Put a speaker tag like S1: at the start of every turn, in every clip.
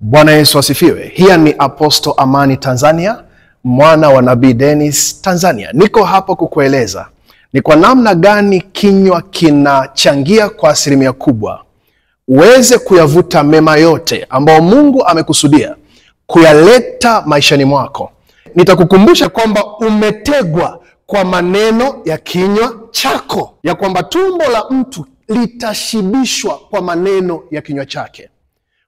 S1: Bwana Yesu asifiwe. Hii ni Apostle Amani Tanzania, mwana wa Nabii Dennis Tanzania. Niko hapa kukueleza ni kwa namna gani kinywa kinachangia kwa asilimia kubwa uweze kuyavuta mema yote ambayo Mungu amekusudia kuyaleta maishani mwako. Nitakukumbusha kwamba umetegwa kwa maneno ya kinywa chako, ya kwamba tumbo la mtu litashibishwa kwa maneno ya kinywa chake.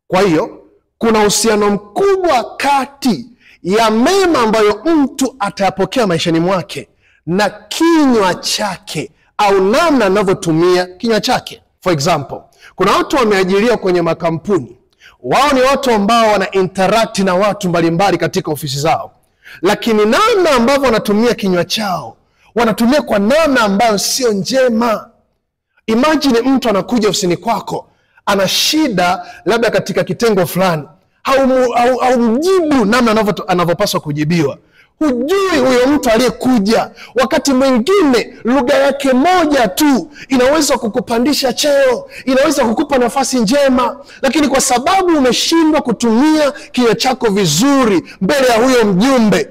S1: Kwa hiyo kuna uhusiano mkubwa kati ya mema ambayo mtu atayapokea maishani mwake na kinywa chake, au namna anavyotumia kinywa chake. For example, kuna watu wameajiriwa kwenye makampuni. Wao ni watu ambao wana interact na watu mbalimbali katika ofisi zao, lakini namna ambavyo wanatumia kinywa chao, wanatumia kwa namna ambayo sio njema. Imagine mtu anakuja ofisini kwako, ana shida labda katika kitengo fulani, haumjibu namna anavyopaswa kujibiwa. Hujui huyo mtu aliyekuja, wakati mwingine lugha yake moja tu inaweza kukupandisha cheo, inaweza kukupa nafasi njema, lakini kwa sababu umeshindwa kutumia kinywa chako vizuri mbele ya huyo mjumbe,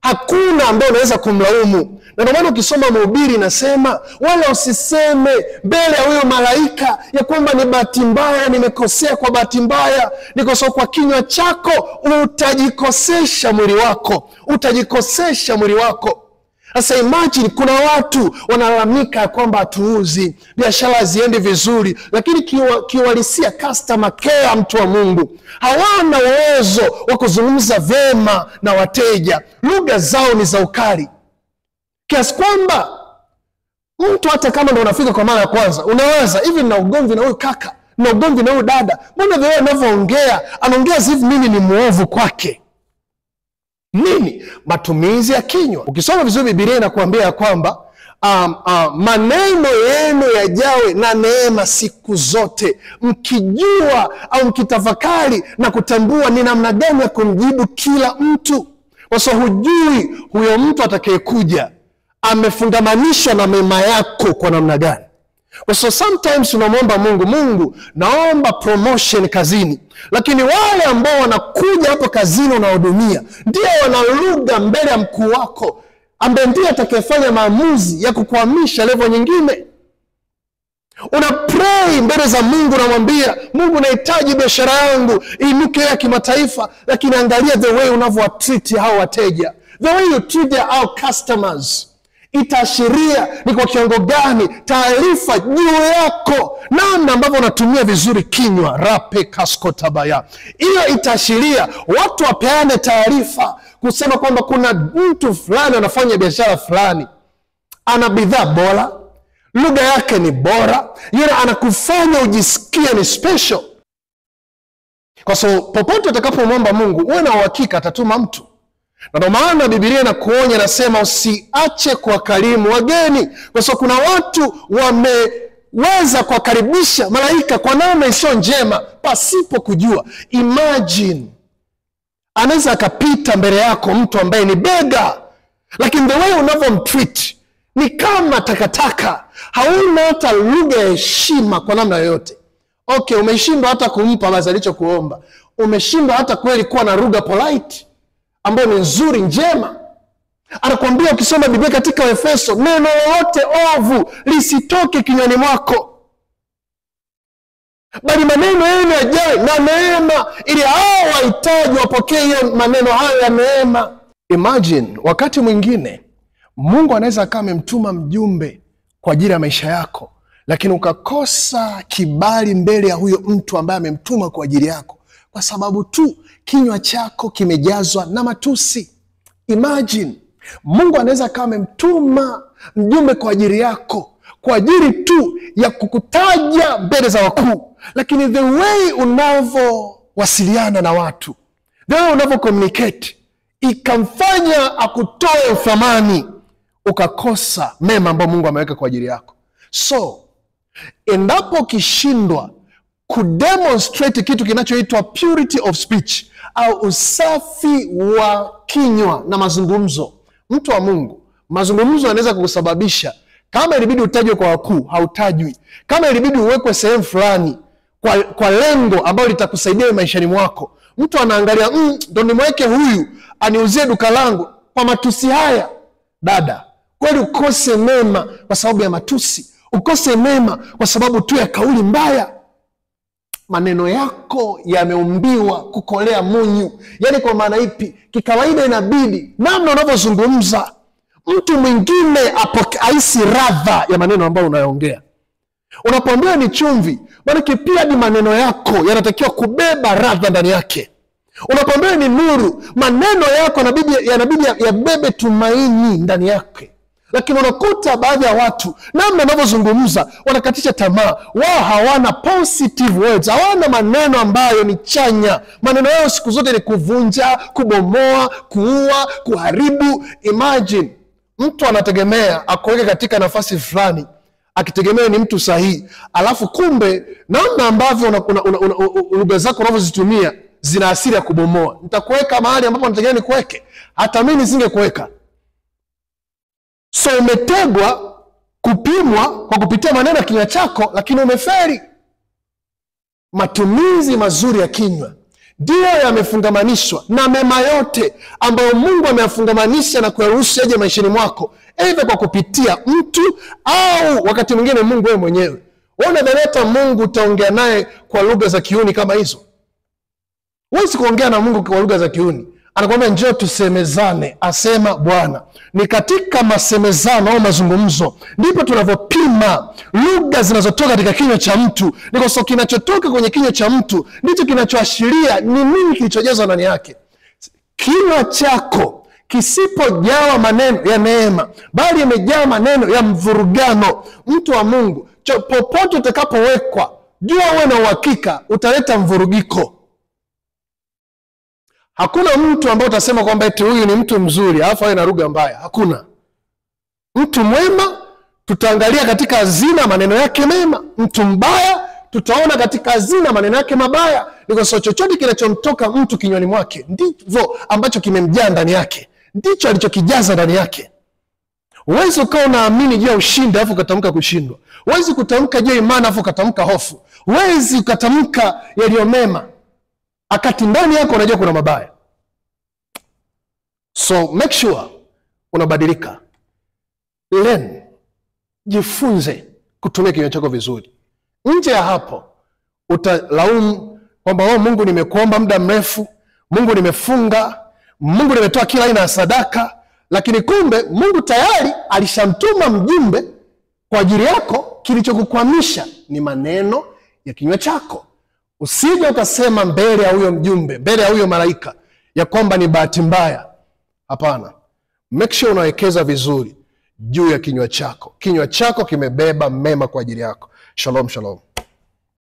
S1: hakuna ambaye unaweza kumlaumu. Na ndio maana ukisoma Mhubiri inasema, wala usiseme mbele ya huyo malaika ya kwamba ni bahati mbaya, nimekosea kwa bahati mbaya. Ni kwa sababu kwa kinywa chako utajikosesha mwili wako, utajikosesha mwili wako. Sasa imagine kuna watu wanalalamika kwamba hatuuzi, biashara haziendi vizuri, lakini kiuhalisia customer care, mtu wa Mungu, hawana uwezo wa kuzungumza vyema na wateja. Lugha zao ni za ukali, kiasi kwamba mtu hata kama ndo unafika kwa mara ya kwanza, unawaza hivi, na ugomvi na huyu kaka, na ugomvi na huyu dada, mbona vile anavyoongea, anaongea hivi mimi ni muovu kwake. Nini? Matumizi ya kinywa. Ukisoma vizuri Biblia inakuambia ya kwamba maneno yenu yajawe na neema siku zote, mkijua au mkitafakari na kutambua ni namna gani ya kumjibu kila mtu. Kwa sababu hujui huyo mtu atakayekuja amefungamanishwa na mema yako kwa namna gani. Kwa so sometimes unamwomba Mungu, naomba promotion kazini, lakini wale ambao wanakuja hapo kazini unahudumia ndio wana lugha mbele ya mkuu wako, ambaye ndiye atakayefanya maamuzi ya kukuhamisha level nyingine. Una pray mbele za Mungu, unamwambia Mungu, nahitaji biashara yangu inuke ya kimataifa, lakini angalia the way unavyowatreat hao wateja, the way you treat our customers. Itaashiria ni kwa kiwango gani taarifa juu yako, namna ambavyo unatumia vizuri kinywa. Rape kasko tabaya. Hiyo itaashiria watu wapeane taarifa kusema kwamba kuna mtu fulani anafanya biashara fulani, ana bidhaa bora, lugha yake ni bora, yeye anakufanya ujisikie ni special. Kwa sababu popote utakapomwomba Mungu, uwe na uhakika atatuma mtu. Na ndio maana Biblia inakuonya, nasema usiache kuwakarimu wageni, kwa sababu kuna watu wameweza kuwakaribisha malaika kwa namna isiyo njema pasipo kujua. Imagine anaweza akapita mbele yako mtu ambaye ni bega, lakini the way unavyomtreat ni kama takataka, hauna hata lugha ya heshima kwa namna yoyote. Okay, umeshindwa hata kumpa basi alichokuomba, umeshindwa hata kweli kuwa na lugha polite ambayo ni nzuri njema. Anakuambia ukisoma Biblia katika Efeso, neno lolote ovu lisitoke kinywani mwako, bali maneno yenu yajae na neema, ili hao wahitaji wapokee hiyo maneno hayo ya neema. Imagine wakati mwingine Mungu anaweza kama amemtuma mjumbe kwa ajili ya maisha yako, lakini ukakosa kibali mbele ya huyo mtu ambaye amemtuma kwa ajili yako, kwa sababu tu kinywa chako kimejazwa na matusi. Imagine Mungu anaweza kama amemtuma mjumbe kwa ajili yako, kwa ajili tu ya kukutaja mbele za wakuu, lakini the way unavyowasiliana na watu, the way unavyo-communicate, ikamfanya akutoe thamani, ukakosa mema ambayo Mungu ameweka kwa ajili yako. So endapo kishindwa kudemonstrate kitu kinachoitwa purity of speech, au usafi wa kinywa na mazungumzo, mtu wa Mungu, mazungumzo yanaweza kukusababisha, kama ilibidi utajwe kwa wakuu, hautajwi. Kama ilibidi uwekwe sehemu fulani, kwa lengo ambalo litakusaidia maishani mwako. Mtu anaangalia ndo nimweke huyu aniuzie duka langu kwa matusi haya. Dada, kweli ukose mema kwa sababu ya matusi? Ukose mema kwa sababu tu ya kauli mbaya? Maneno yako yameumbiwa kukolea munyu. Yaani kwa maana ipi? Kikawaida inabidi namna unavyozungumza mtu mwingine aisi radha ya maneno ambayo unayoongea. Unapoambia ni chumvi, maana pia ni maneno yako yanatakiwa kubeba radha ndani yake. Unapoambia ni nuru, maneno yako yanabidi yabebe tumaini ndani yake. Lakini unakuta baadhi ya watu namna wanavyozungumza wanakatisha tamaa. Wao hawana positive words, hawana maneno ambayo ni chanya. Maneno yao siku zote ni kuvunja, kubomoa, kuua, kuharibu. Imagine mtu anategemea akuweke katika nafasi fulani, akitegemea ni mtu sahihi, alafu kumbe namna ambavyo lugha zako unavyozitumia zina asili ya kubomoa. Nitakuweka mahali ambapo nategemea nikuweke, hata mimi nisingekuweka. So umetegwa kupimwa kwa kupitia maneno ya kinywa chako, lakini umeferi. Matumizi mazuri ya kinywa ndio yamefungamanishwa na mema yote ambayo Mungu ameyafungamanisha na kuyaruhusu yaje maishani mwako, aidha kwa kupitia mtu au wakati mwingine Mungu wewe mwenyewe. Wewe unadhani Mungu utaongea naye kwa lugha za kiuni kama hizo? Huwezi kuongea na Mungu kwa lugha za kiuni. Anakuambia njoo tusemezane, asema Bwana. Ni katika masemezano au mazungumzo ndipo tunavyopima lugha zinazotoka katika kinywa cha mtu. Ni kwa sababu kinachotoka kwenye kinywa cha mtu ndicho kinachoashiria ni nini kilichojazwa ndani yake. Kinywa chako kisipojawa maneno ya neema, bali imejaa maneno ya mvurugano, mtu wa Mungu, popote utakapowekwa, jua wewe na uhakika utaleta mvurugiko. Hakuna mtu ambaye utasema kwamba eti huyu ni mtu mzuri alafu awe na lugha mbaya. Hakuna. Mtu mwema tutaangalia katika hazina maneno yake mema. Mtu mbaya tutaona katika hazina maneno yake mabaya. Ni kwa sababu chochote kinachomtoka mtu kinywani mwake ndivyo ambacho kimemjaa ndani yake, ndicho alichokijaza ndani yake. Huwezi ukawa unaamini juu ya ushindi alafu ukatamka kushindwa. Huwezi kutamka juu ya imani alafu ukatamka hofu. Huwezi ukatamka yaliyo mema akati ndani yako unajua kuna mabaya. So make sure unabadilika. Learn, jifunze kutumia kinywa chako vizuri. Nje ya hapo utalaumu kwamba Mungu nimekuomba muda mrefu, Mungu nimefunga, Mungu nimetoa kila aina ya sadaka, lakini kumbe Mungu tayari alishamtuma mjumbe kwa ajili yako. Kilichokukwamisha ni maneno ya kinywa chako. Usije ukasema mbele ya huyo mjumbe, mbele ya huyo malaika ya kwamba ni bahati mbaya. Hapana. Make sure unawekeza vizuri juu ya kinywa chako. Kinywa chako kimebeba mema kwa ajili yako. Shalom, shalom.